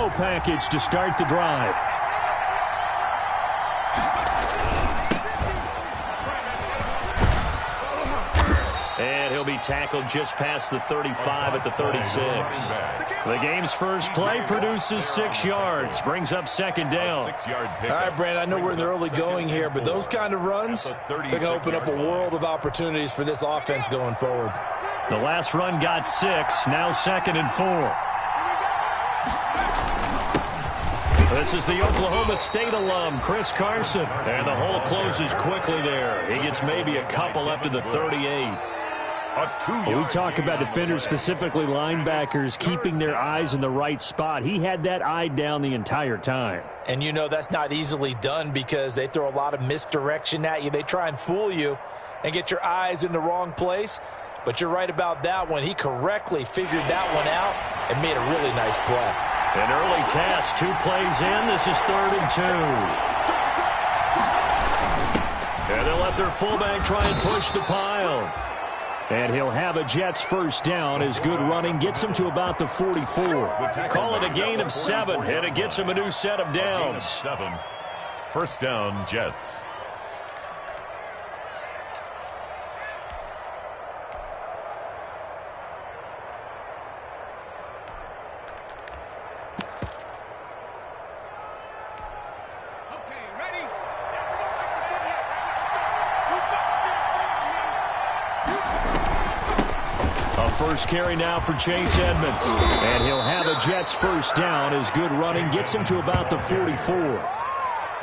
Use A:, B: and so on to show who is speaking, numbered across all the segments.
A: throw package to start the drive. And he'll be tackled just past the 35 at the 36. The game's first play produces 6 yards, brings up second down.
B: All right, Brandon, I know we're in the early going here, but those kind of runs, they're going to open up a world of opportunities for this offense going forward.
A: The last run got 6, now 2nd and 4. This is the Oklahoma State alum, Chris Carson. And the hole closes quickly there. He gets maybe a couple up to the 38. We talk about defenders, specifically linebackers, keeping their eyes in the right spot. He had that eye down the entire time.
B: And you know that's not easily done because they throw a lot of misdirection at you. They try and fool you and get your eyes in the wrong place. But you're right about that one. He correctly figured that one out and made a really nice play.
A: An early task, 2 plays in. This is 3rd and 2. And they'll let their fullback try and push the pile. And he'll have a Jets first down as good running gets him to about the 44. Call it a gain of 7, and it gets him a new set of downs.
C: 7. First down, Jets.
A: First carry now for Chase Edmonds. And he'll have a Jets first down as good running gets him to about the 44.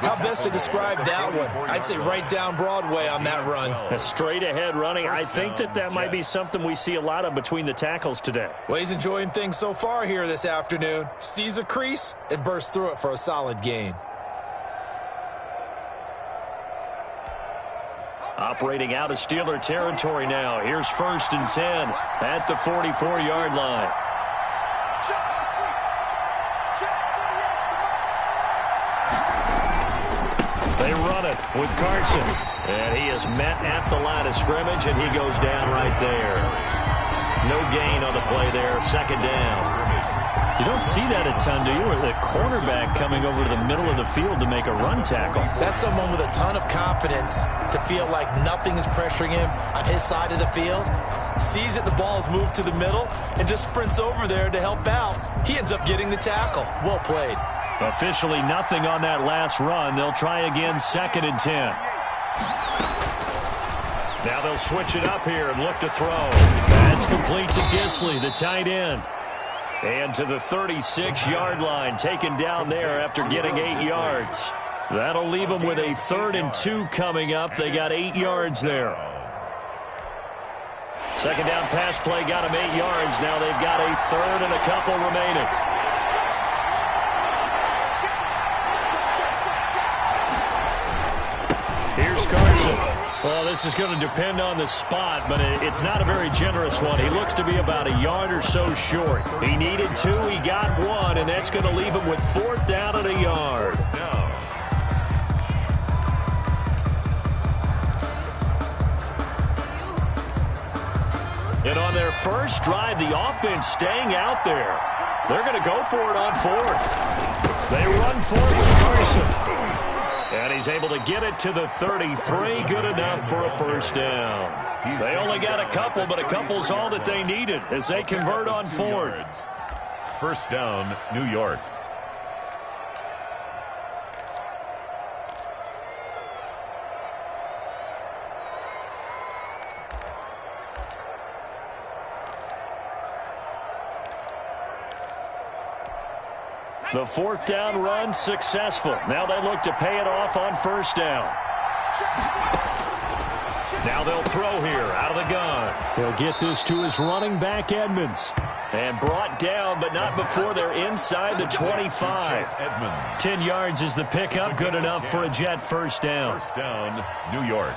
B: How best to describe that one? I'd say right down Broadway on that run.
A: A straight ahead running. I think that might be something we see a lot of between the tackles today.
B: Well, he's enjoying things so far here this afternoon. Sees a crease and bursts through it for a solid gain.
A: Operating out of Steeler territory now. Here's 1st and 10 at the 44-yard line. They run it with Carson. And he is met at the line of scrimmage, and he goes down right there. No gain on the play there. 2nd down. You don't see that a ton, do you? Or the cornerback coming over to the middle of the field to make a run tackle.
B: That's someone with a ton of confidence to feel like nothing is pressuring him on his side of the field. Sees that the ball's moved to the middle and just sprints over there to help out. He ends up getting the tackle. Well played.
A: Officially nothing on that last run. They'll try again 2nd and 10. Now they'll switch it up here and look to throw. That's complete to Disley, the tight end. And to the 36-yard line, taken down there after getting 8 yards. That'll leave them with a 3rd and 2 coming up. They got 8 yards there. 2nd down pass play got them 8 yards. Now they've got a 3rd and a couple remaining. Here's Carson. Well, this is going to depend on the spot, but it's not a very generous one. He looks to be about a yard or so short. He needed 2, he got 1, and that's going to leave him with 4th down and a yard. And on their first drive, the offense staying out there. They're going to go for it on 4th. They run for it with Carson. And he's able to get it to the 33. Good enough for a first down. They only got a couple, but a couple's all that they needed as they convert on 4th.
C: First down, New York.
A: The 4th down run successful. Now they look to pay it off on 1st down. Now they'll throw here out of the gun. He'll get this to his running back, Edmonds. And brought down, but not before they're inside the 25. 10 yards is the pickup. Good enough for a Jet first down.
C: First down, New York.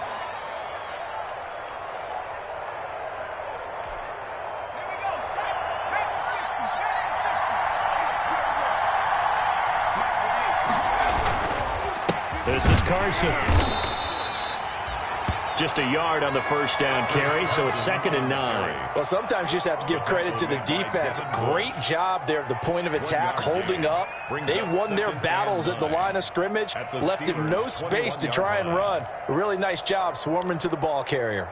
A: This is Carson. just a yard on the first down carry, so it's 2nd and 9.
B: Well, sometimes you just have to give credit to the defense. Great job there at the point of attack, holding up. They won their battles at the line of scrimmage, left him no space to try and run. A really nice job swarming to the ball carrier.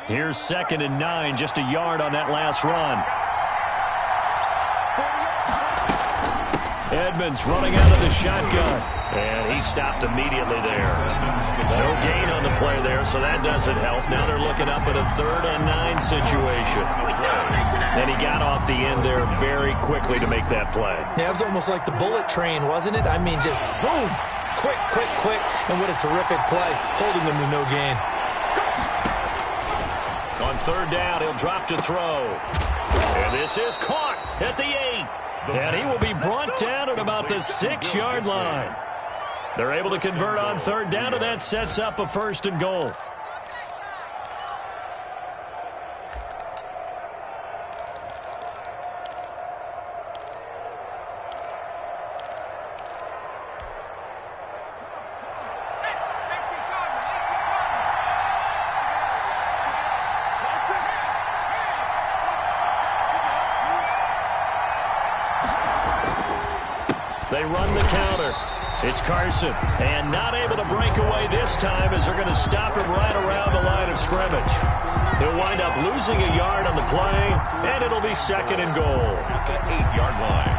A: Here's 2nd and 9, just a yard on that last run. Edmonds running out of the shotgun, and he stopped immediately there. No gain on the play there, so that doesn't help. Now they're looking up at a 3rd and 9 situation. And he got off the end there very quickly to make that play.
B: Yeah, it was almost like the bullet train, wasn't it? I mean, just zoom, quick, quick, quick, and what a terrific play, holding them to no gain.
A: On 3rd down, he'll drop to throw. And this is caught at the 8. And he will be brought down at about the 6-yard line. They're able to convert on 3rd down, and that sets up a 1st and goal. They run the counter. It's Carson, and not able to break away this time as they're going to stop him right around the line of scrimmage. He'll wind up losing a yard on the play, and it'll be 2nd and goal.
C: At the 8-yard line.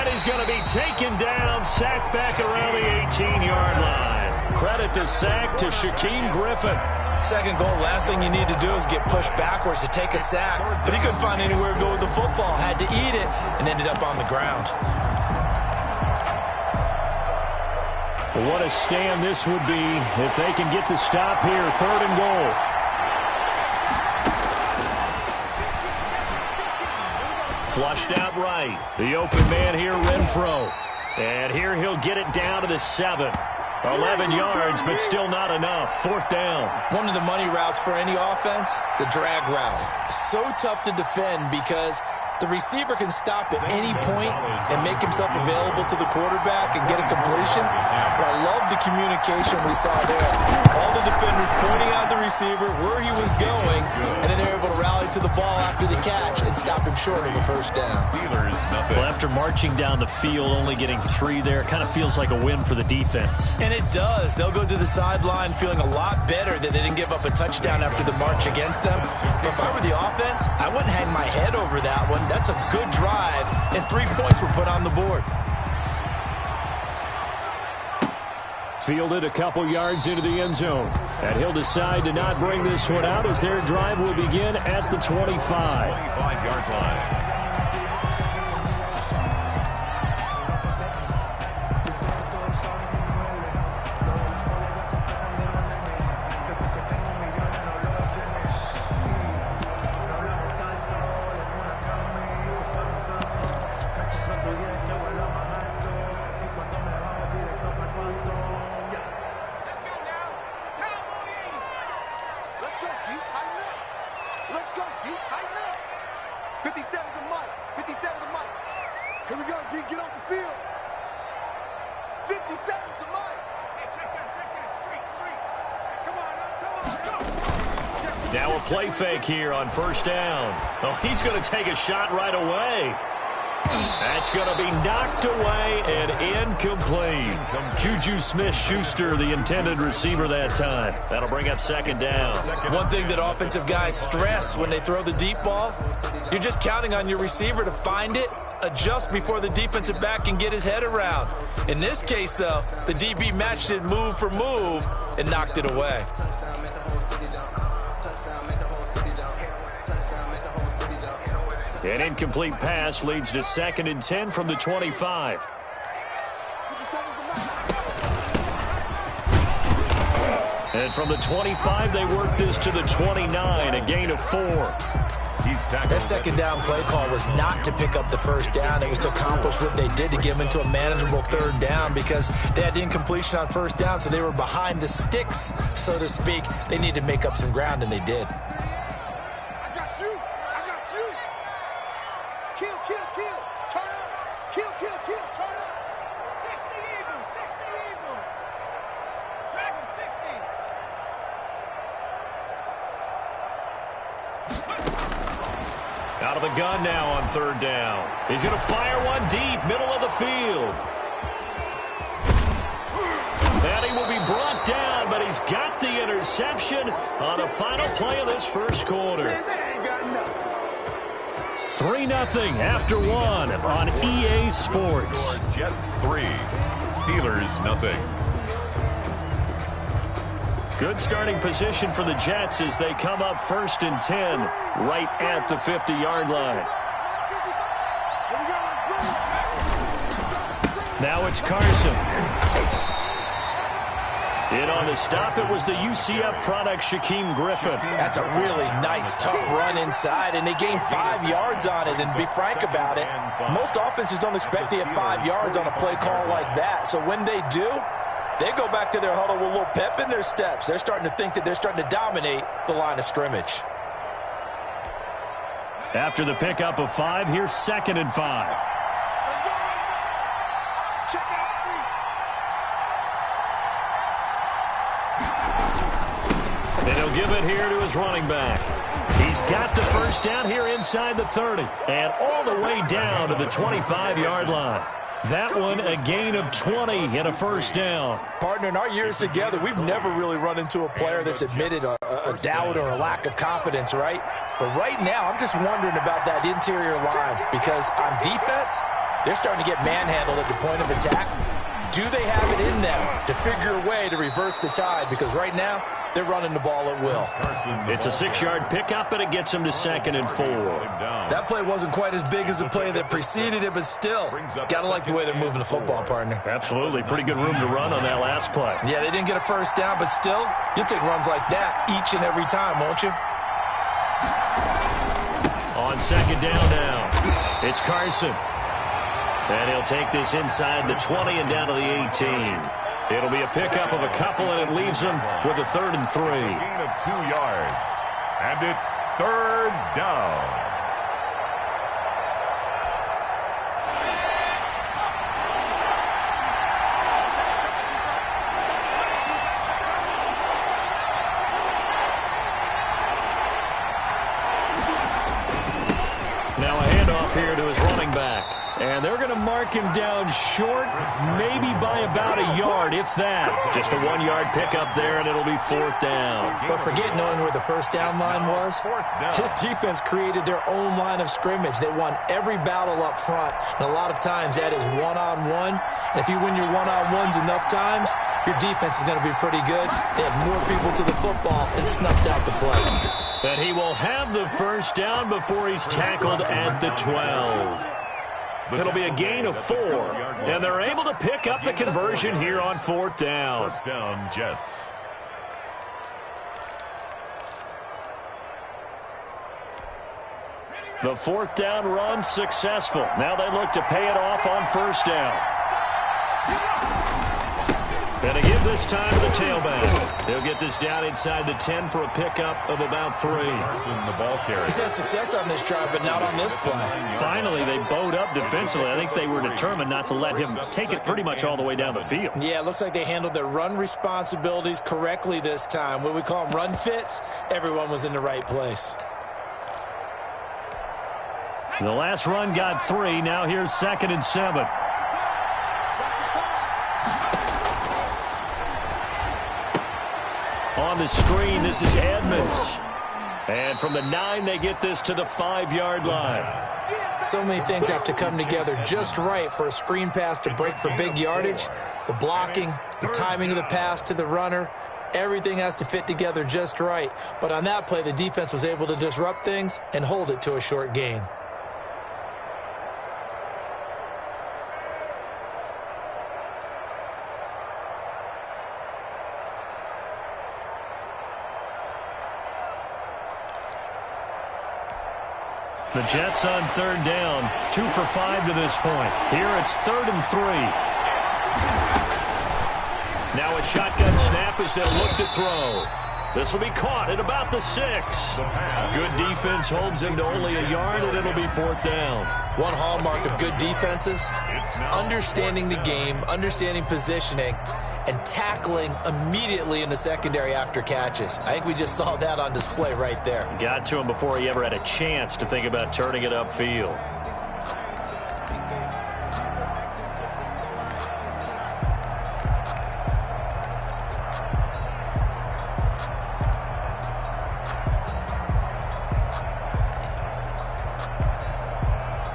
A: And he's going to be taken down, sacked back around the 18-yard line. Credit the sack to Shaquem Griffin.
B: 2nd goal, last thing you need to do is get pushed backwards to take a sack. But he couldn't find anywhere to go with the football, had to eat it, and ended up on the ground.
A: Well, what a stand this would be if they can get the stop here. 3rd and goal. Flushed out right. The open man here, Renfro. And here he'll get it down to the 7. 11 yards, but still not enough. 4th down.
B: One of the money routes for any offense, the drag route. So tough to defend because the receiver can stop at any point and make himself available to the quarterback and get a completion. But I love the communication we saw there. All the defenders pointing out the receiver, where he was going, and then they're able to rally to the ball after the catch and stop him short of a 1st down.
A: Well, after marching down the field, only getting 3 there, it kind of feels like a win for the defense.
B: And it does. They'll go to the sideline feeling a lot better that they didn't give up a touchdown after the march against them. But if I were the offense, I wouldn't hang my head over that one. That's a good drive, and 3 points were put on the board.
A: Fielded a couple yards into the end zone. And he'll decide to not bring this one out as their drive will begin at the 25.
C: 25-yard line.
A: Now a play fake here on 1st down. Oh, he's going to take a shot right away. That's going to be knocked away and incomplete. Juju Smith-Schuster, the intended receiver that time. That'll bring up 2nd down.
B: One thing that offensive guys stress when they throw the deep ball, you're just counting on your receiver to find it, adjust before the defensive back can get his head around. In this case, though, the DB matched it move for move and knocked it away.
A: An incomplete pass leads to 2nd and 10 from the 25. And from the 25, they work this to the 29, a gain of 4.
B: That 2nd down play call was not to pick up the 1st down. It was to accomplish what they did to get them into a manageable 3rd down because they had incompletion on 1st down, so they were behind the sticks, so to speak. They needed to make up some ground, and they did.
A: Out of the gun now on third down. He's going to fire one deep, middle of the field. And he will be brought down, but he's got the interception on the final play of this first quarter. 3-0 after one on EA Sports.
C: Jets 3, Steelers nothing.
A: Good starting position for the Jets as they come up 1st and 10 right at the 50-yard line. Now it's Carson. In on the stop, it was the UCF product, Shaquem Griffin.
B: That's a really nice, tough run inside, and they gained 5 yards on it. And to be frank about it, most offenses don't expect to get 5 yards on a play call like that. So when they do, they go back to their huddle with a little pep in their steps. They're starting to think that they're starting to dominate the line of scrimmage.
A: After the pickup of 5, here's 2nd and 5. And he'll give it here to his running back. He's got the first down here inside the 30 and all the way down to the 25-yard line. That one a gain of 20 and a first down.
B: Partner, in our years together, we've never really run into a player that's admitted a doubt or a lack of confidence, right? But right now, I'm just wondering about that interior line because on defense, they're starting to get manhandled at the point of attack. Do they have it in them to figure a way to reverse the tide? Because right now, they're running the ball at will.
A: It's a 6-yard pickup, and it gets him to 2nd and 4.
B: That play wasn't quite as big as the play that preceded it, but still, got to like the way they're moving the football, partner.
A: Absolutely. Pretty good room to run on that last play.
B: Yeah, they didn't get a first down, but still, you'll take runs like that each and every time, won't you?
A: On 2nd down now, it's Carson. And he'll take this inside the 20 and down to the 18. It'll be a pickup of a couple, and it leaves him with a 3rd and 3.
C: Gain of 2 yards. And it's 3rd down.
A: Now a handoff here to his running back. And they're going to mark him down short, maybe by about a yard, if that. Just a 1-yard pickup there, and it'll be 4th down.
B: But forget knowing where the first down line was. His defense created their own line of scrimmage. They won every battle up front, and a lot of times that is one-on-one. And if you win your one-on-ones enough times, your defense is going to be pretty good. They have more people to the football and snuffed out the play.
A: And he will have the first down before he's tackled at the 12. It'll be a gain of 4, and they're able to pick up the conversion here on 4th down.
C: First down, Jets.
A: The 4th down run successful. Now they look to pay it off on 1st down. And to give this time to the tailback. They'll get this down inside the 10 for a pickup of about 3.
C: The ball carrier.
B: He's had success on this drive, but not on this play.
A: Finally, they bowed up defensively. I think they were determined not to let him take it pretty much all the way down the field.
B: Yeah, it looks like they handled their run responsibilities correctly this time. What we call them run fits, everyone was in the right place.
A: The last run got 3. Now here's 2nd and 7. On the screen, this is Edmonds. And from the 9, they get this to the 5-yard line.
B: So many things have to come together just right for a screen pass to break for big yardage. The blocking, the timing of the pass to the runner, everything has to fit together just right. But on that play, the defense was able to disrupt things and hold it to a short gain.
A: The Jets on 3rd down, 2 for 5 to this point. Here it's 3rd and 3. Now a shotgun snap as they'll look to throw. This will be caught at about the 6. Good defense holds him to only a yard, and it'll be 4th down.
B: One hallmark of good defenses is understanding the game, understanding positioning, and tackling immediately in the secondary after catches. I think we just saw that on display right there.
A: Got to him before he ever had a chance to think about turning it upfield.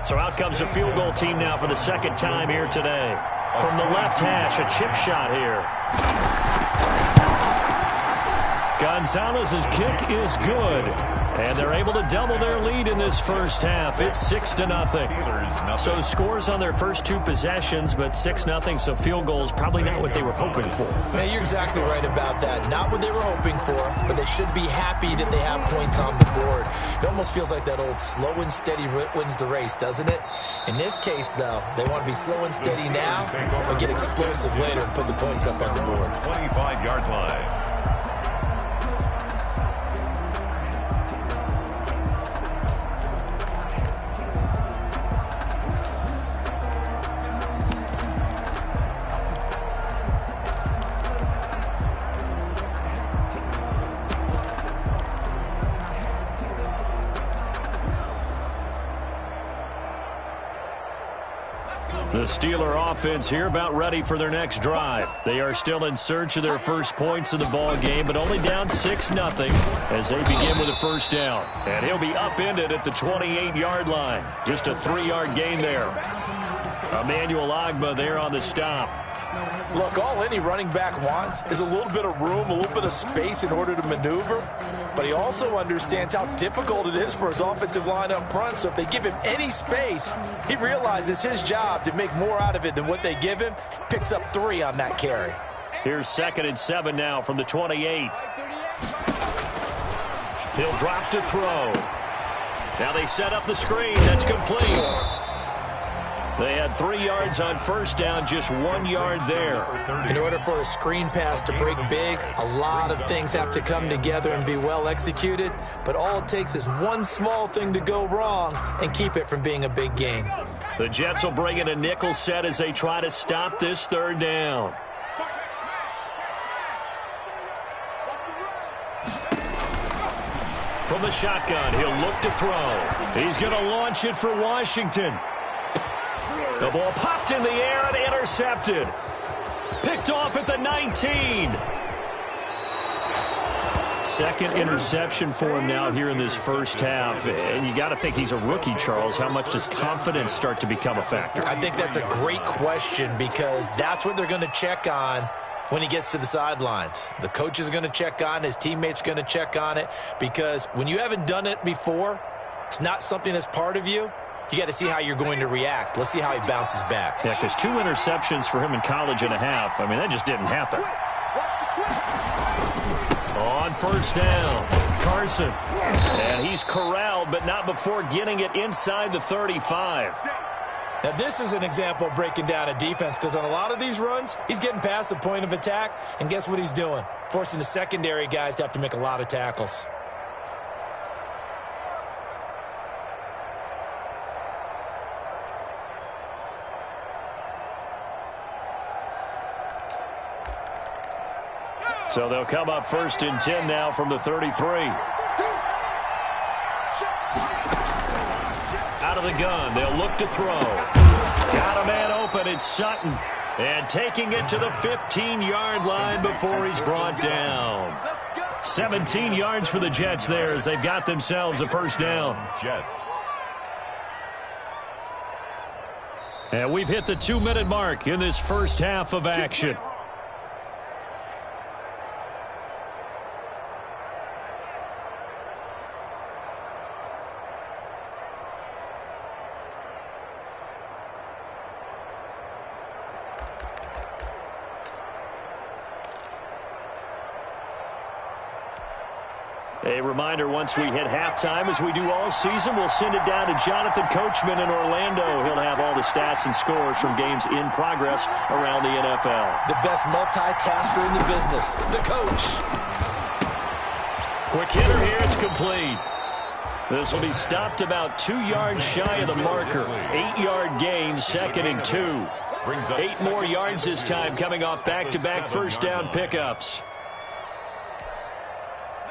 A: So out comes a field goal team now for the second time here today. From the left hash, a chip shot here. Gonzalez's kick is good. And they're able to double their lead in this first half. It's 6-0. So scores on their first two possessions, but 6-0, so field goals probably not what they were hoping for.
B: Yeah, you're exactly right about that. Not what they were hoping for, but they should be happy that they have points on the board. It almost feels like that old slow and steady wins the race, doesn't it? In this case, though, they want to be slow and steady now, but get explosive later and put the points up on the board.
C: 25-yard line.
A: The Steeler offense here about ready for their next drive. They are still in search of their first points of the ball game, but only down 6-0 as they begin with a first down. And he'll be upended at the 28-yard line. Just a 3-yard gain there. Emmanuel Ogbah there on the stop.
B: Look, all any running back wants is a little bit of room, a little bit of space in order to maneuver. But he also understands how difficult it is for his offensive line up front. So if they give him any space, he realizes his job to make more out of it than what they give him. Picks up 3 on that carry.
A: Here's 2nd and 7 now from the 28. He'll drop to throw. Now they set up the screen. That's complete. They had 3 yards on first down, just 1 yard there.
B: In order for a screen pass to break big, a lot of things have to come together and be well executed. But all it takes is one small thing to go wrong and keep it from being a big game.
A: The Jets will bring in a nickel set as they try to stop this 3rd down. From the shotgun, he'll look to throw. He's going to launch it for Washington. The ball popped in the air and intercepted. Picked off at the 19. Second interception for him now here in this first half. And you got to think he's a rookie, Charles. How much does confidence start to become a factor?
B: I think that's a great question because that's what they're going to check on when he gets to the sidelines. The coach is going to check on it. His teammates are going to check on it because when you haven't done it before, it's not something that's part of you. You got to see how you're going to react. Let's see how he bounces back.
A: Yeah, because 2 interceptions for him in college and a half. I mean, that just didn't happen. On first down, Carson. And he's corralled, but not before getting it inside the 35.
B: Now, this is an example of breaking down a defense because on a lot of these runs, he's getting past the point of attack, and guess what he's doing? Forcing the secondary guys to have to make a lot of tackles.
A: So they'll come up 1st and 10 now from the 33. Out of the gun, they'll look to throw. Got a man open, it's Sutton. And taking it to the 15-yard line before he's brought down. 17 yards for the Jets there as they've got themselves a first down.
C: Jets.
A: And we've hit the 2-minute mark in this first half of action. A reminder, once we hit halftime, as we do all season, we'll send it down to Jonathan Coachman in Orlando. He'll have all the stats and scores from games in progress around the NFL.
B: The best multitasker in the business, the coach.
A: Quick hitter here, it's complete. This will be stopped about 2 yards shy of the marker. 8-yard gain, 2nd and 2. 8 more yards this time coming off back-to-back first down pickups.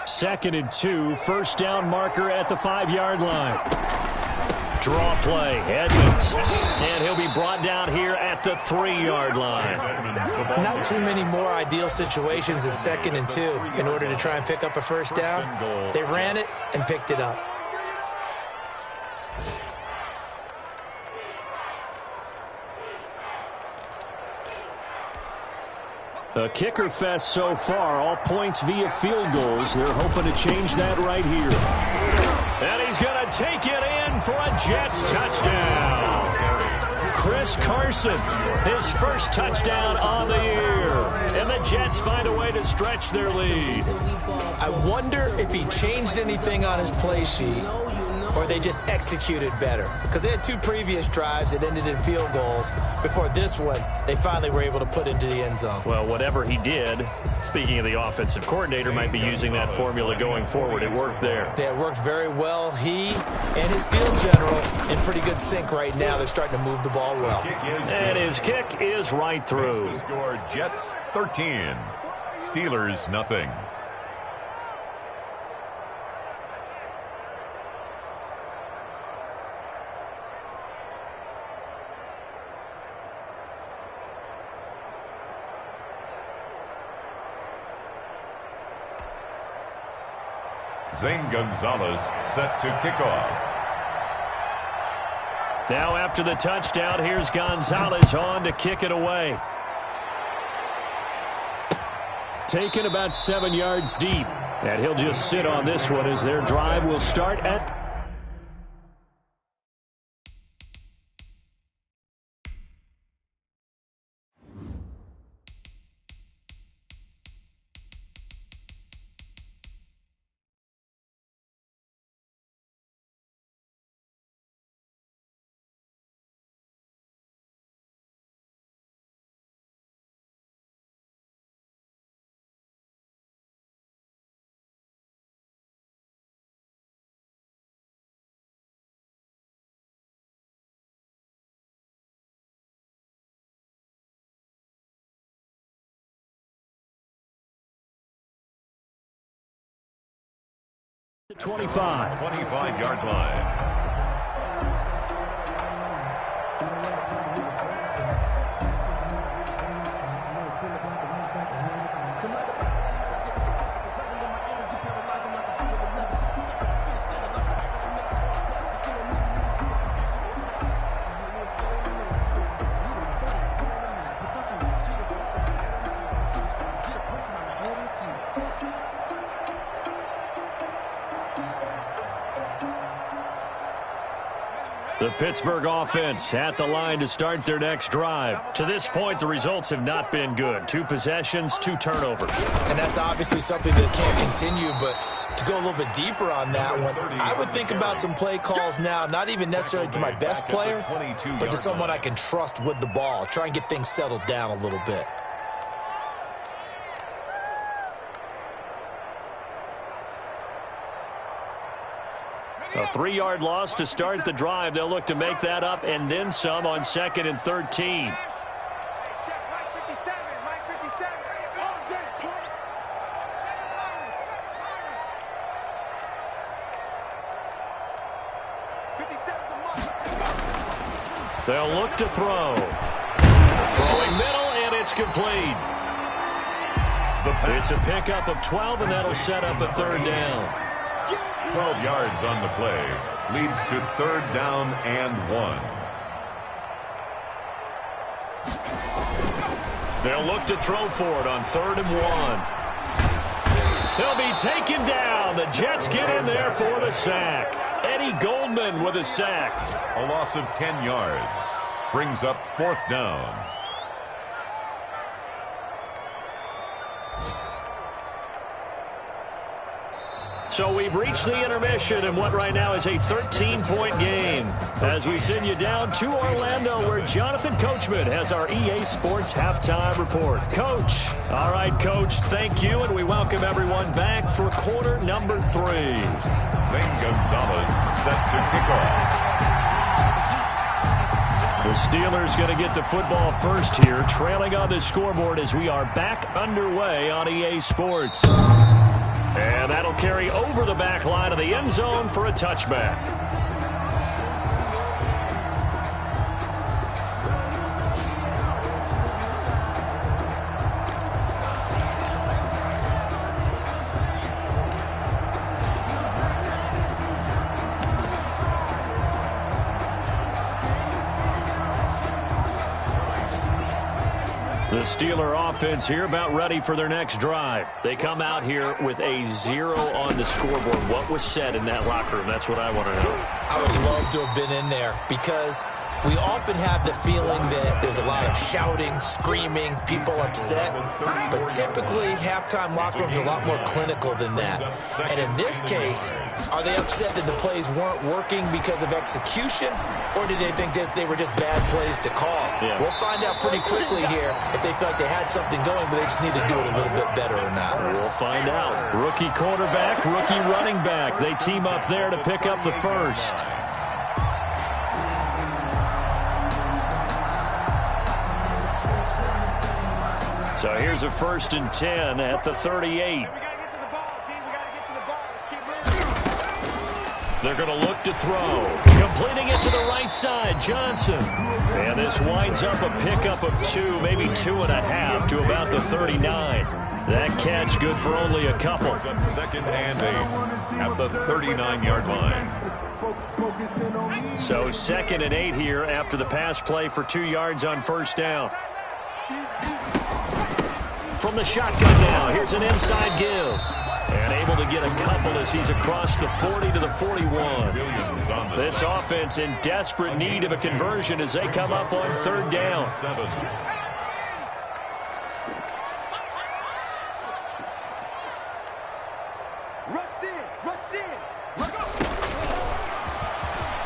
A: 2nd and 2, first down marker at the 5-yard line. Draw play, Edmonds. And he'll be brought down here at the 3-yard line.
B: Not too many more ideal situations in 2nd and 2 in order to try and pick up a first down. They ran it and picked it up.
A: A kicker fest so far, all points via field goals. They're hoping to change that right here. And he's going to take it in for a Jets touchdown. Chris Carson, his first touchdown on the year. And the Jets find a way to stretch their lead.
B: I wonder if he changed anything on his play sheet or they just executed better. Because they had 2 previous drives that ended in field goals. Before this one, they finally were able to put into the end zone.
A: Well, whatever he did, speaking of the offensive coordinator, might be using that formula going forward. It worked there.
B: Yeah, it worked very well. He and his field general in pretty good sync right now. They're starting to move the ball well.
A: And his kick is right through.
C: The score, Jets 13, Steelers nothing. Zane Gonzalez set to kick off.
A: Now after the touchdown, here's Gonzalez on to kick it away. Taken about 7 yards deep. And he'll just sit on this one as their drive will start at... The
C: 25-yard line.
A: The Pittsburgh offense at the line to start their next drive. To this point, the results have not been good. 2 possessions, 2 turnovers.
B: And that's obviously something that can't continue, but to go a little bit deeper on that one, I would think about some play calls now, not even necessarily to my best player, but to someone I can trust with the ball. Try and get things settled down a little bit.
A: A 3-yard loss to start the drive. They'll look to make that up and then some on 2nd and 13. They'll look to throw. Throwing middle, and it's complete. It's a pickup of 12, and that'll set up a 3rd down.
C: 12 yards on the play. Leads to 3rd down and 1.
A: They'll look to throw for it on 3rd and 1. He'll be taken down. The Jets get in there for the sack. Eddie Goldman with a sack.
C: A loss of 10 yards. Brings up 4th down.
A: So we've reached the intermission in what right now is a 13-point game as we send you down to Orlando where Jonathan Coachman has our EA Sports Halftime Report. Coach. All right, Coach, thank you, and we welcome everyone back for quarter number 3.
C: Zane Gonzalez set to kick off.
A: The Steelers going to get the football first here, trailing on the scoreboard as we are back underway on EA Sports. And that'll carry over the back line of the end zone for a touchback. The Steeler offense here about ready for their next drive. They come out here with a 0 on the scoreboard. What was said in that locker room? That's what I want to know.
B: I would love to have been in there because we often have the feeling that there's a lot of shouting, screaming, people upset. But typically, halftime locker rooms are a lot more clinical than that. And in this case, are they upset that the plays weren't working because of execution? Or did they think they were just bad plays to call? Yeah. We'll find out pretty quickly here if they feel like they had something going, but they just need to do it a little bit better or not.
A: We'll find out. Rookie quarterback, rookie running back. They team up there to pick up the first. So here's a 1st and 10 at the 38. They're going to look to throw. Completing it to the right side, Johnson. And this winds up a pickup of 2, maybe 2.5 to about the 39. That catch good for only a couple.
C: Second and 8 at the 39-yard line.
A: So 2nd and 8 here after the pass play for 2 yards on first down. From the shotgun now, here's an inside give. And able to get a couple as he's across the 40 to the 41. This offense in desperate need of a conversion as they come up on 3rd down.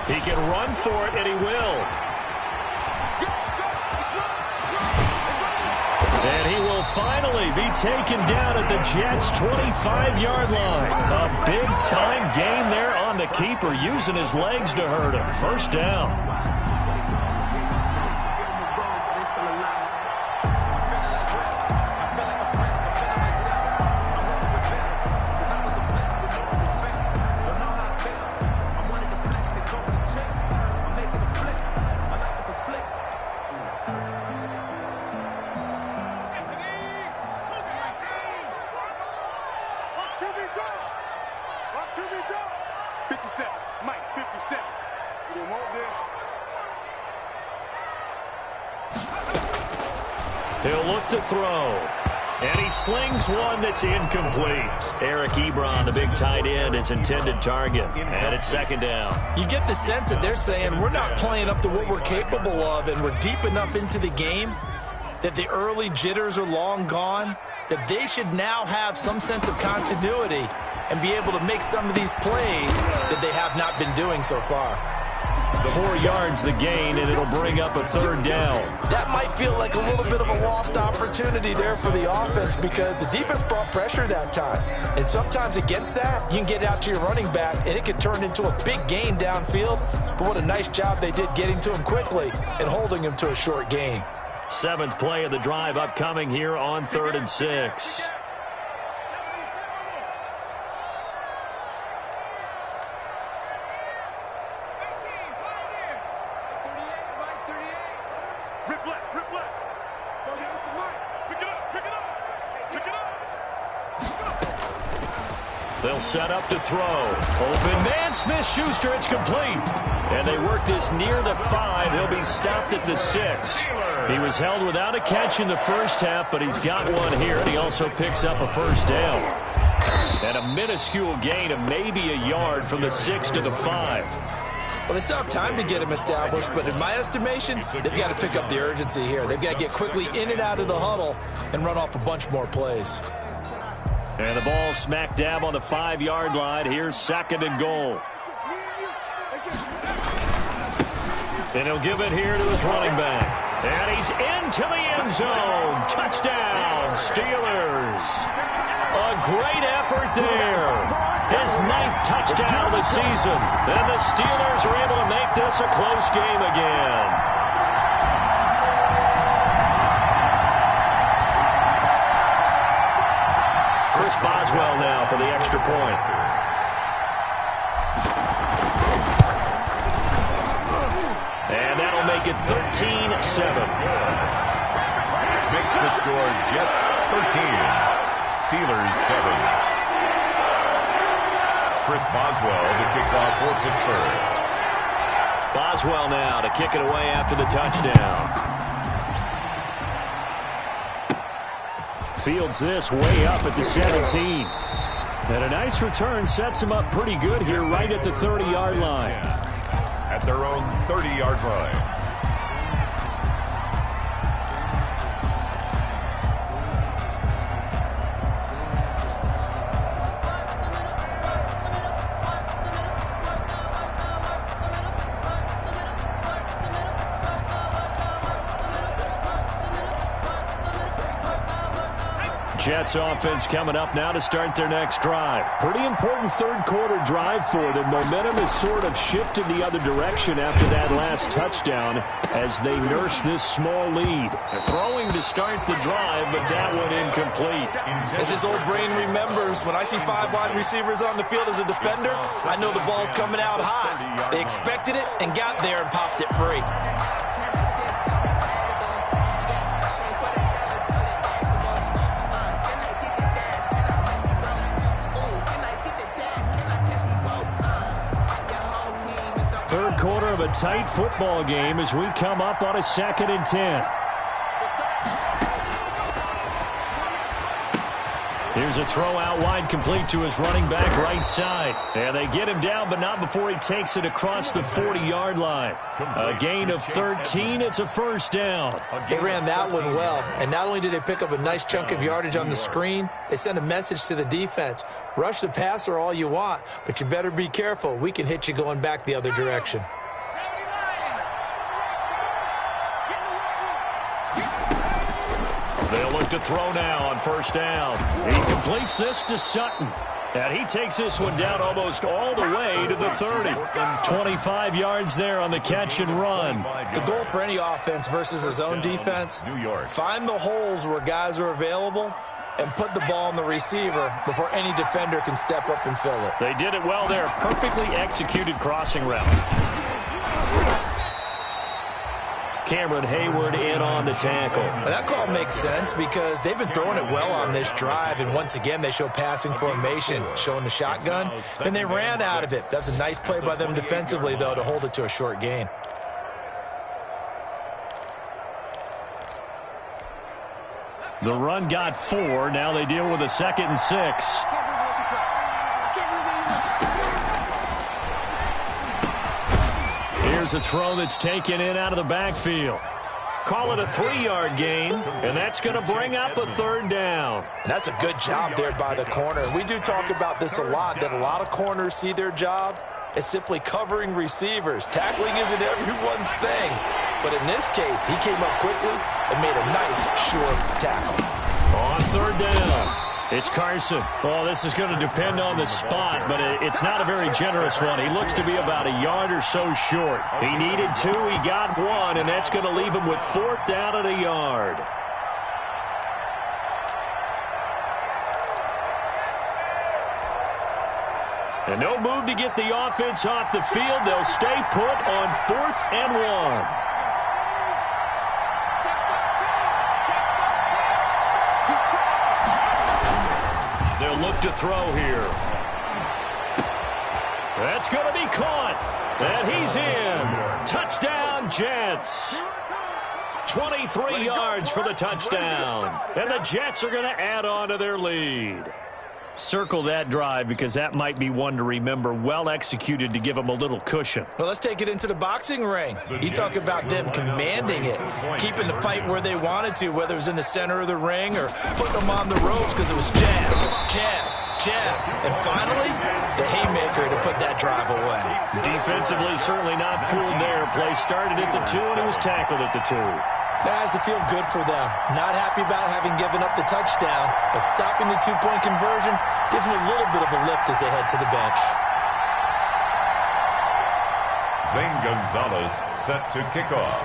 A: He can run for it, and he will. And he will finally be taken down at the Jets' 25-yard line. A big-time gain there on the keeper, using his legs to hurt him. First down. He'll look to throw. And he slings one that's incomplete. Eric Ebron, the big tight end, his intended target. And it's 2nd down.
B: You get the sense that they're saying we're not playing up to what we're capable of, and we're deep enough into the game that the early jitters are long gone, that they should now have some sense of continuity and be able to make some of these plays that they have not been doing so far.
A: 4 yards the gain, and it'll bring up a 3rd down.
B: That might feel like a little bit of a lost opportunity there for the offense because the defense brought pressure that time. And sometimes against that, you can get out to your running back, and it can turn into a big gain downfield. But what a nice job they did getting to him quickly and holding him to a short gain.
A: 7th play of the drive upcoming here on 3rd and 6. They'll set up to throw. Open man, Smith-Schuster, it's complete. And they work this near the 5. He'll be stopped at the 6. He was held without a catch in the first half, but he's got one here, and he also picks up a first down. And a minuscule gain of maybe a yard from the 6 to the 5.
B: Well, they still have time to get him established, but in my estimation, they've got to pick up the urgency here. They've got to get quickly in and out of the huddle and run off a bunch more plays.
A: And the ball smack dab on the 5-yard line. Here's 2nd and goal. And he'll give it here to his running back. And he's into the end zone. Touchdown, Steelers. A great effort there. His 9th touchdown of the season. And the Steelers are able to make this a close game again. Chris Boswell now for the extra point. And that'll make it 13-7.
C: Makes the score Jets 13, Steelers 7. Chris Boswell to kick off for Pittsburgh.
A: Boswell now to kick it away after the touchdown. Fields this way up at the 17. And a nice return sets him up pretty good here right at the 30-yard line.
C: At their own 30-yard line.
A: Jets offense coming up now to start their next drive. Pretty important third-quarter drive for them. Momentum has sort of shifted the other direction after that last touchdown as they nurse this small lead. They're throwing to start the drive, but that one incomplete.
B: As his old brain remembers, when I see 5 wide receivers on the field as a defender, I know the ball's coming out hot. They expected it and got there and popped it free.
A: Third quarter of a tight football game as we come up on a 2nd and 10. Here's a throw out wide, complete to his running back right side. And they get him down, but not before he takes it across the 40-yard line. A gain of 13. It's a first down.
B: They ran that one well, and not only did they pick up a nice chunk of yardage on the screen, they sent a message to the defense. Rush the passer all you want, but you better be careful. We can hit you going back the other direction.
A: They'll look to throw now on first down. He completes this to Sutton. And he takes this one down almost all the way to the 30. 25 yards there on the catch and run.
B: The goal for any offense versus his own defense, find the holes where guys are available and put the ball on the receiver before any defender can step up and fill it.
A: They did it well there. Perfectly executed crossing route. Cameron Hayward in on the tackle.
B: That call makes sense because they've been throwing it well on this drive, and once again they show passing formation, showing the shotgun. Then they ran out of it. That's a nice play by them defensively, though, to hold it to a short gain.
A: The run got 4. Now they deal with a 2nd and 6. Here's a throw that's taken in out of the backfield. Call it a 3-yard gain, and that's going to bring up a 3rd down.
B: And that's a good job there by the corner. We do talk about this a lot, that a lot of corners see their job as simply covering receivers. Tackling isn't everyone's thing. But in this case, he came up quickly and made a nice, short tackle.
A: On 3rd down. It's Carson. Oh, this is going to depend on the spot, but it's not a very generous one. He looks to be about a yard or so short. He needed 2, he got 1, and that's going to leave him with 4th down at a yard. And no move to get the offense off the field. They'll stay put on 4th and 1. Look to throw here. That's going to be caught. And he's in. Touchdown, Jets. 23 yards for the touchdown. And the Jets are going to add on to their lead. Circle that drive because that might be one to remember. Well executed to give them a little cushion.
B: Well, let's take it into the boxing ring. You talk about them commanding it, keeping the fight where they wanted to, whether it was in the center of the ring or putting them on the ropes because it was jab, jab, jab. And finally, the haymaker to put that drive away.
A: Defensively, certainly not fooled there. Play started at the 2, and he was tackled at the 2.
B: That has to feel good for them. Not happy about having given up the touchdown, but stopping the 2-point conversion gives them a little bit of a lift as they head to the bench.
C: Zane Gonzalez set to kick off.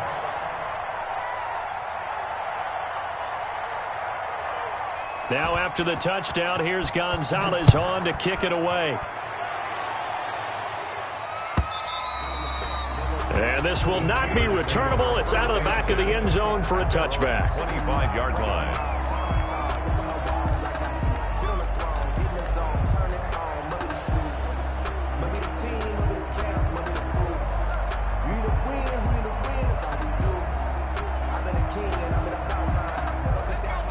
A: Now after the touchdown, here's Gonzalez on to kick it away. And this will not be returnable. It's out of the back of the end zone for a touchback.
C: 25-yard line.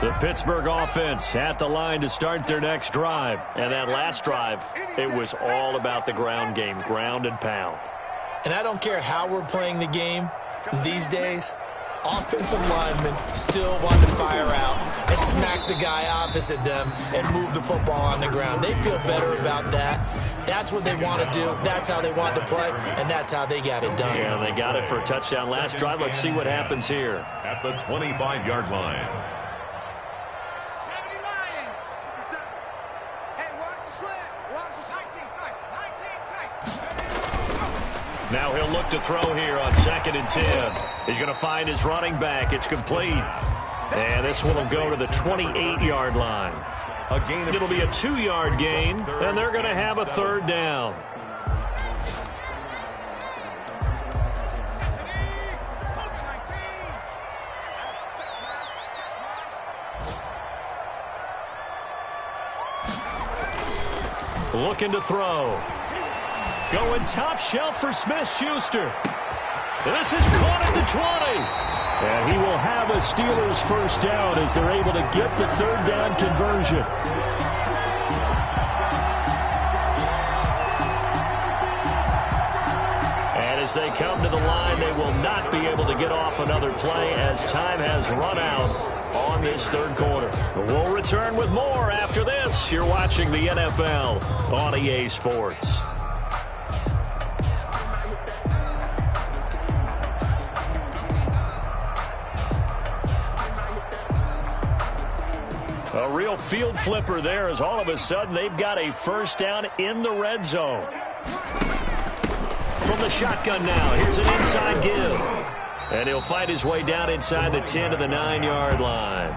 A: The Pittsburgh offense at the line to start their next drive. And that last drive, it was all about the ground game, ground and pound.
B: And I don't care how we're playing the game these days, offensive linemen still want to fire out and smack the guy opposite them and move the football on the ground. They feel better about that. That's what they want to do. That's how they want to play, and that's how they got it done.
A: Yeah, they got it for a touchdown last drive. Let's see what happens here.
C: At the 25-yard line.
A: Now he'll look to throw here on 2nd and 10. He's going to find his running back. It's complete. And this one will go to the 28-yard line. It'll be a 2-yard gain, and they're going to have a 3rd down. Looking to throw. Going top shelf for Smith-Schuster. And this is caught at the 20. And he will have a Steelers 1st down as they're able to get the 3rd down conversion. And as they come to the line, they will not be able to get off another play as time has run out on this 3rd quarter. We'll return with more after this. You're watching the NFL on EA Sports. A real field flipper there as all of a sudden they've got a 1st down in the red zone. From the shotgun now, here's an inside give. And he'll fight his way down inside the 10 to the 9-yard line.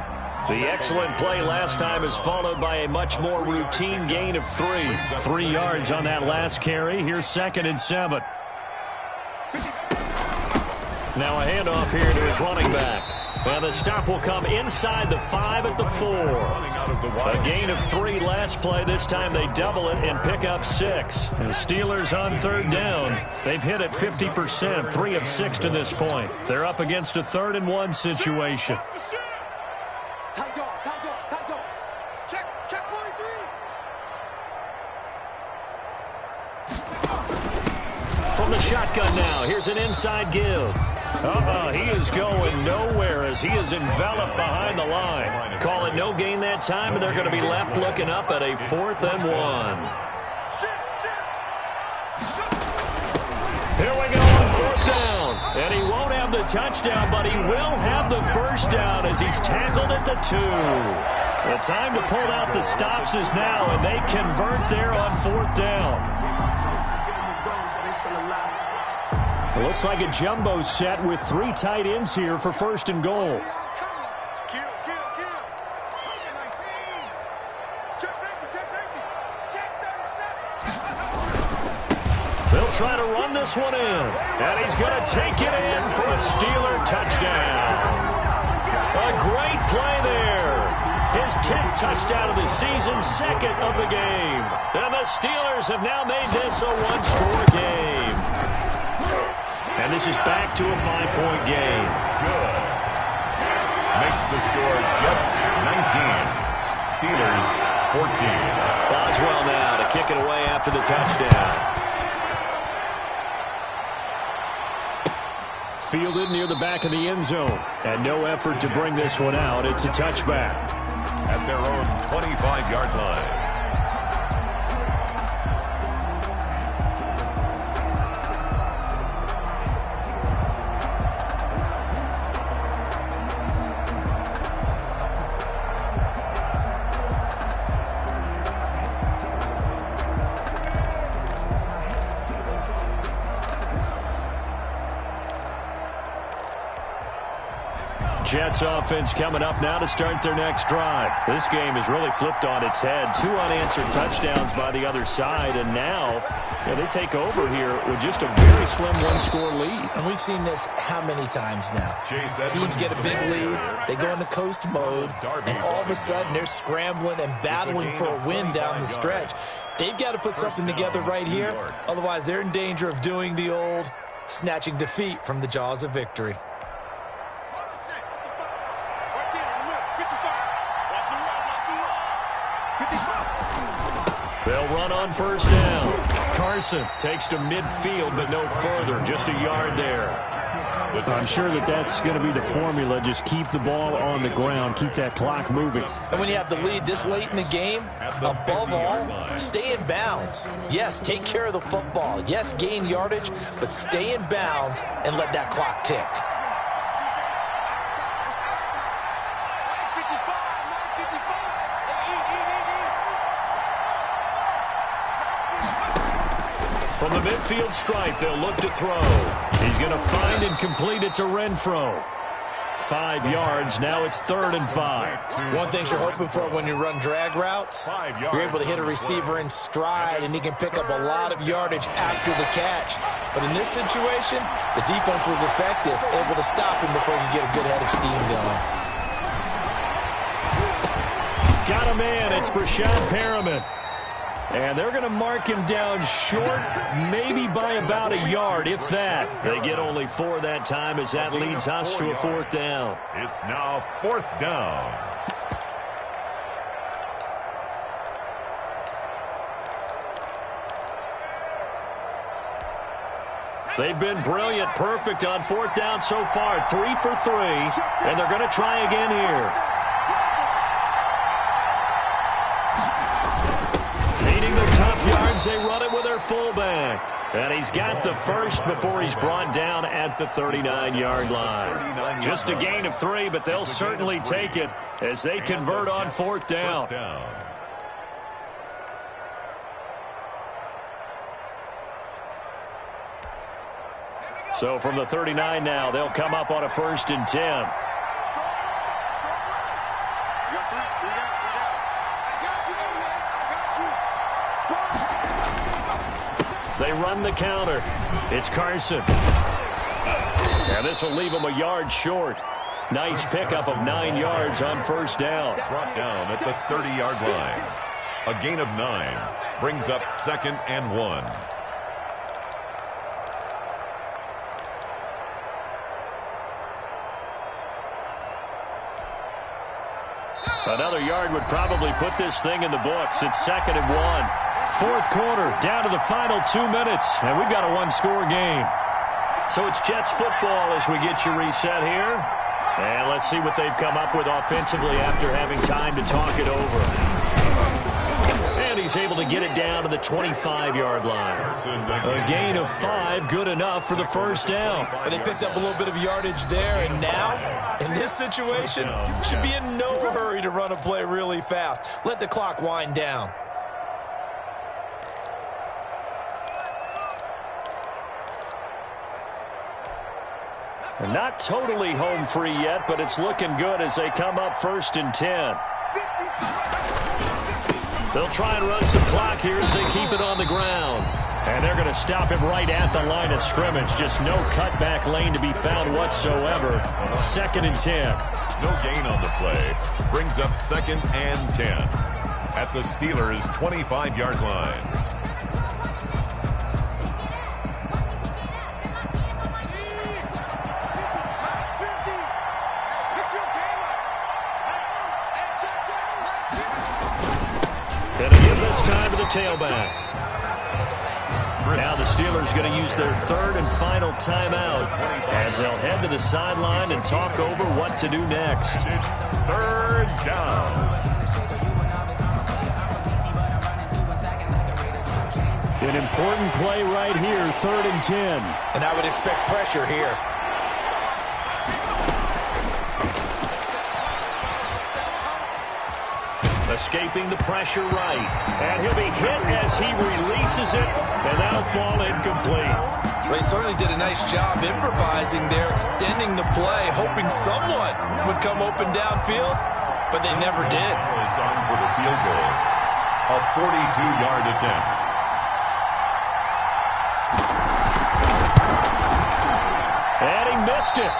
A: The excellent play last time is followed by a much more routine gain of 3. 3 yards on that last carry. Here's 2nd and 7. Now a handoff here to his running back. And the stop will come inside the 5 at the 4. A gain of 3 last play. This time they double it and pick up 6. And the Steelers on 3rd down. They've hit it 50%, 3 of 6 to this point. They're up against a 3rd and 1 situation. From the shotgun now, here's an inside give. He is going nowhere as he is enveloped behind the line. Call it no gain that time, and they're going to be left looking up at a 4th and 1. Here we go on 4th down. And he won't have the touchdown, but he will have the 1st down as he's tackled at the 2. The time to pull out the stops is now, and they convert there on 4th down. It looks like a jumbo set with 3 tight ends here for 1st and goal. They'll try to run this one in. And he's going to take it in for a Steeler touchdown. A great play there. His 10th touchdown of the season, 2nd of the game. And the Steelers have now made this a 1-score game. And this is back to a 5-point game.
C: Good. Makes the score Jets 19. Steelers 14.
A: Boswell now to kick it away after the touchdown. Fielded near the back of the end zone. And no effort to bring this one out. It's a touchback.
C: At their own 25-yard line.
A: Jets offense coming up now to start their next drive. This game has really flipped on its head. 2 unanswered touchdowns by the other side, and now they take over here with just a very slim one-score lead.
B: And we've seen this how many times now? Teams get a big lead, they go into coast mode, and all of a sudden they're scrambling and battling for a win down the stretch. They've got to put something together right here, otherwise they're in danger of doing the old snatching defeat from the jaws of victory.
A: They'll run on first down. Carson takes to midfield, but no further. Just a yard there. I'm sure that's going to be the formula. Just keep the ball on the ground. Keep that clock moving.
B: And when you have the lead this late in the game, above all, stay in bounds. Yes, take care of the football. Yes, gain yardage, but stay in bounds and let that clock tick.
A: From the midfield stripe, they'll look to throw. He's going to find and complete it to Renfro. 5 yards. Now it's 3rd and 5.
B: One thing you're hoping for when you run drag routes, you're able to hit a receiver in stride, and he can pick up a lot of yardage after the catch. But in this situation, the defense was effective, able to stop him before he could get a good head of steam going.
A: Got a man. It's Brashad Perriman. And they're going to mark him down short, maybe by about a yard, if that. They get only 4 that time as that leads us to a 4th down.
C: It's now 4th down.
A: They've been brilliant, perfect on 4th down so far. 3 for 3, and they're going to try again here. Yards, they run it with their fullback. And he's got the first before he's brought down at the 39-yard line. Just a gain of 3, but they'll certainly take it as they convert on 4th down. So from the 39 now, they'll come up on a 1st and 10. They run the counter. It's Carson. And this will leave him a yard short. Nice pickup of 9 yards on 1st down.
C: Brought down at the 30-yard line. A gain of 9 brings up 2nd and 1.
A: Another yard would probably put this thing in the books. It's 2nd and 1. 4th quarter, down to the final 2 minutes, and we've got a 1-score game. So it's Jets football as we get you reset here. And let's see what they've come up with offensively after having time to talk it over. And he's able to get it down to the 25-yard line. A gain of 5, good enough for the 1st down.
B: And they picked up a little bit of yardage there, and now, in this situation, should be in no hurry to run a play really fast. Let the clock wind down.
A: And not totally home free yet, but it's looking good as they come up 1st and 10. They'll try and run some clock here as they keep it on the ground. And they're going to stop him right at the line of scrimmage. Just no cutback lane to be found whatsoever. 2nd and 10.
C: No gain on the play. Brings up 2nd and 10. At the Steelers' 25-yard line.
A: to the tailback. Now the Steelers going to use their third and final timeout as they'll head to the sideline and talk over what to do next.
C: It's third down.
A: An important play right here, 3rd and 10.
B: And I would expect pressure here.
A: Escaping the pressure right. And he'll be hit as he releases it, and that'll fall incomplete.
B: They certainly did a nice job improvising there, extending the play, hoping someone would come open downfield, but they never did.
C: Is on for the field goal. A 42-yard attempt.
A: And he missed it.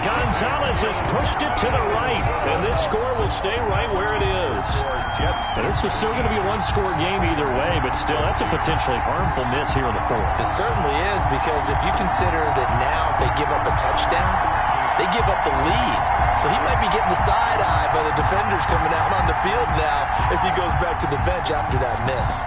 A: Gonzalez has pushed it to the right, and this score will stay right where it is. And this was still going to be a one-score game either way, but still, that's a potentially harmful miss here in the 4th.
B: It certainly is, because if you consider that now if they give up a touchdown, they give up the lead. So he might be getting the side eye, but a defender's coming out on the field now as he goes back to the bench after that miss.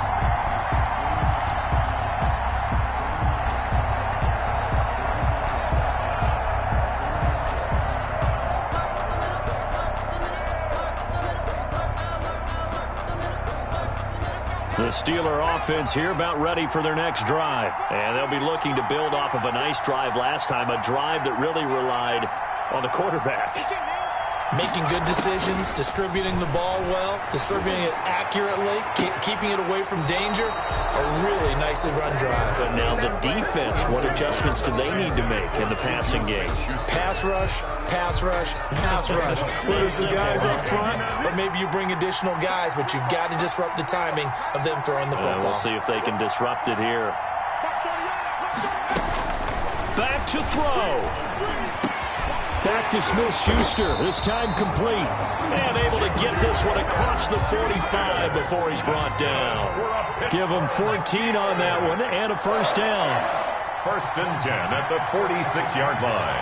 A: The Steeler offense here about ready for their next drive. And they'll be looking to build off of a nice drive last time, a drive that really relied on the quarterback.
B: Making good decisions, distributing the ball well, distributing it accurately, keeping it away from danger. A really nicely run drive.
A: But now the defense, what adjustments do they need to make in the passing game?
B: Pass rush, pass rush, pass rush. Whether it's the guys up front or maybe you bring additional guys, but you've got to disrupt the timing of them throwing the football.
A: We'll see if they can disrupt it here. Back to throw. Back to Smith-Schuster, this time complete. And able to get this one across the 45 before he's brought down. Give him 14 on that one and a first down.
C: 1st and 10 at the 46-yard line.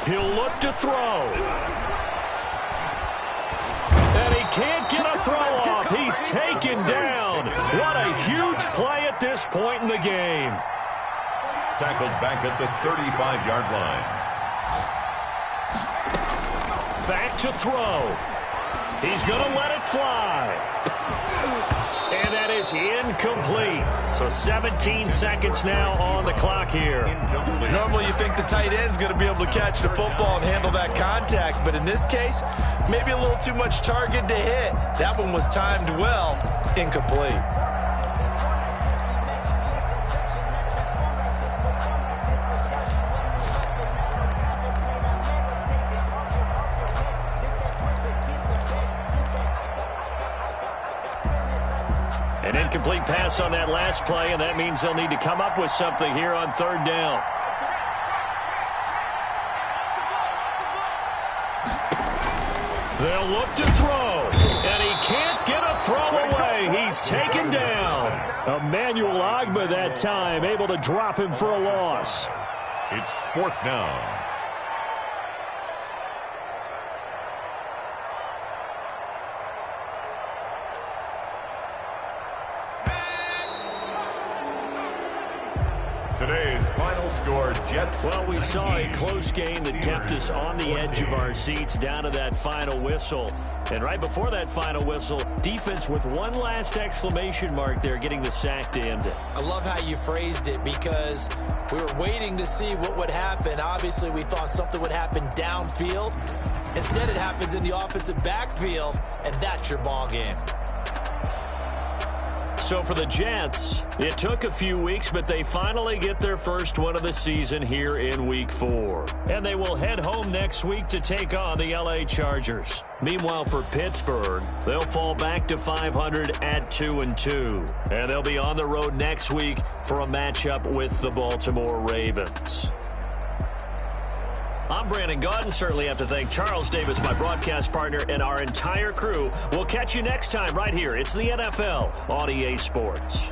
A: He'll look to throw. And he can't get a throw off. He's taken down. What a huge play at this point in the game.
C: Tackled back at the 35-yard line.
A: Back to throw. He's going to let it fly. And that is incomplete. So 17 seconds now on the clock here.
B: Normally you think the tight end's going to be able to catch the football and handle that contact, but in this case, maybe a little too much target to hit. That one was timed well, incomplete.
A: An incomplete pass on that last play, and that means they'll need to come up with something here on 3rd down. They'll look to throw, and he can't get a throw away. He's taken down. Emmanuel Ogbah that time, able to drop him for a loss.
C: It's 4th down. Today's final score, Jets.
A: Well, we saw a close game that kept us on the edge of our seats down to that final whistle. And right before that final whistle, defense with one last exclamation mark there, getting the sack to end it.
B: I love how you phrased it, because we were waiting to see what would happen. Obviously, we thought something would happen downfield. Instead, it happens in the offensive backfield, and that's your ball game.
A: So for the Jets, it took a few weeks, but they finally get their first one of the season here in Week 4. And they will head home next week to take on the LA Chargers. Meanwhile, for Pittsburgh, they'll fall back to 500 at 2-2. And they'll be on the road next week for a matchup with the Baltimore Ravens. I'm Brandon Gaudin. Certainly have to thank Charles Davis, my broadcast partner, and our entire crew. We'll catch you next time right here. It's the NFL on EA Sports.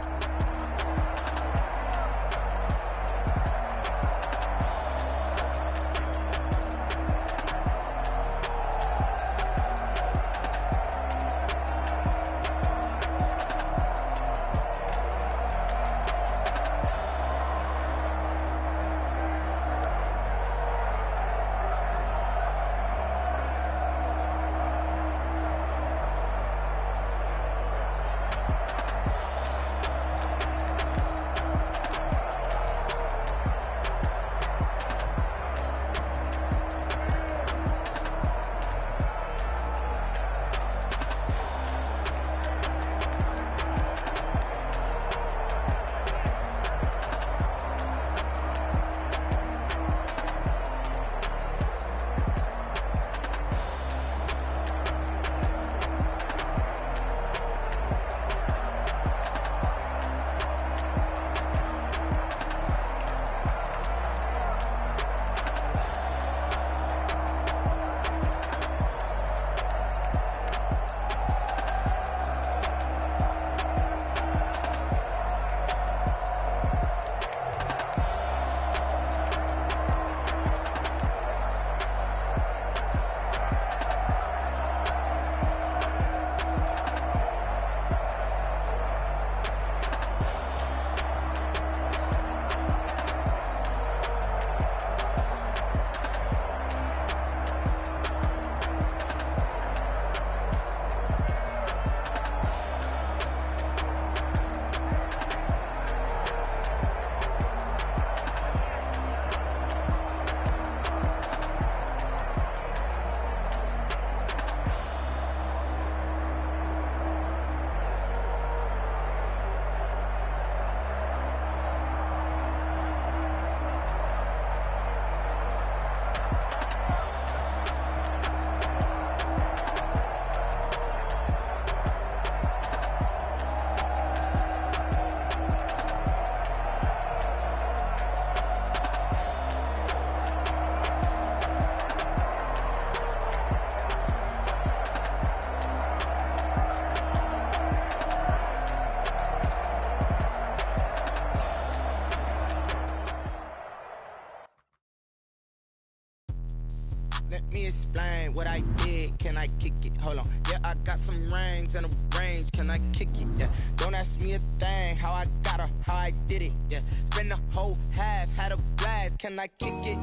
D: Let me explain what I did. Can I kick it? Hold on. Yeah, I got some rings and a range. Can I kick it? Yeah. Don't ask me a thing. How I got her, how I did it. Yeah. Spend the whole half, had a blast. Can I kick it?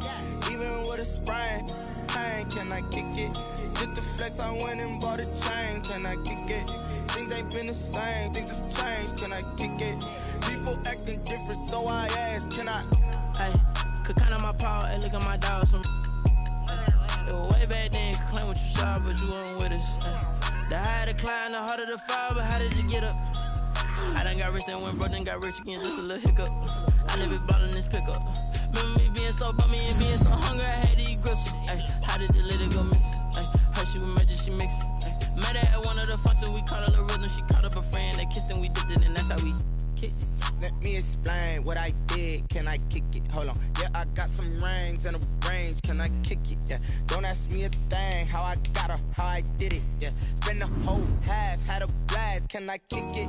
D: Even with a sprain. Pain, can I kick it? Just to flex, I went and bought a chain. Can I kick it? Things ain't been the same. Things have changed. Can I kick it? People acting different, so I ask. Can I?
E: Hey, could count on my power. Hey, look at my dogs from. It was way back then, could claim what you saw, but you weren't with us. The higher the climb, the harder the fall, but how did you get up? I done got rich and went broke, then got rich again, just a little hiccup. I live it ballin' this pickup. Remember me being so bummy and being so hungry, I had to eat gristle. Ay, how did the little go miss? Ay, her she was magic, she mixed. Ay, met her at one of the functions, we caught a little rhythm, she caught up a friend, they kissed and we dipped it, and that's how we kicked it.
D: Let me explain what I did. Can I kick it? Hold on. Yeah, I got some rings and a range. Can I kick it? Yeah. Don't ask me a thing. How I got her, how I did it. Yeah. Spend the whole half, had a blast. Can I kick it?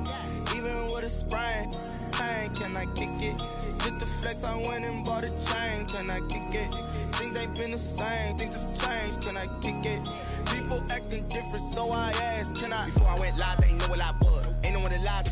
D: Even with a sprain. Pain, can I kick it? Just to flex, I went and bought a chain. Can I kick it? Things ain't been the same. Things have changed. Can I kick it? People acting different, so I asked. Can I? Before I went live, they ain't know what I was. Ain't no one alive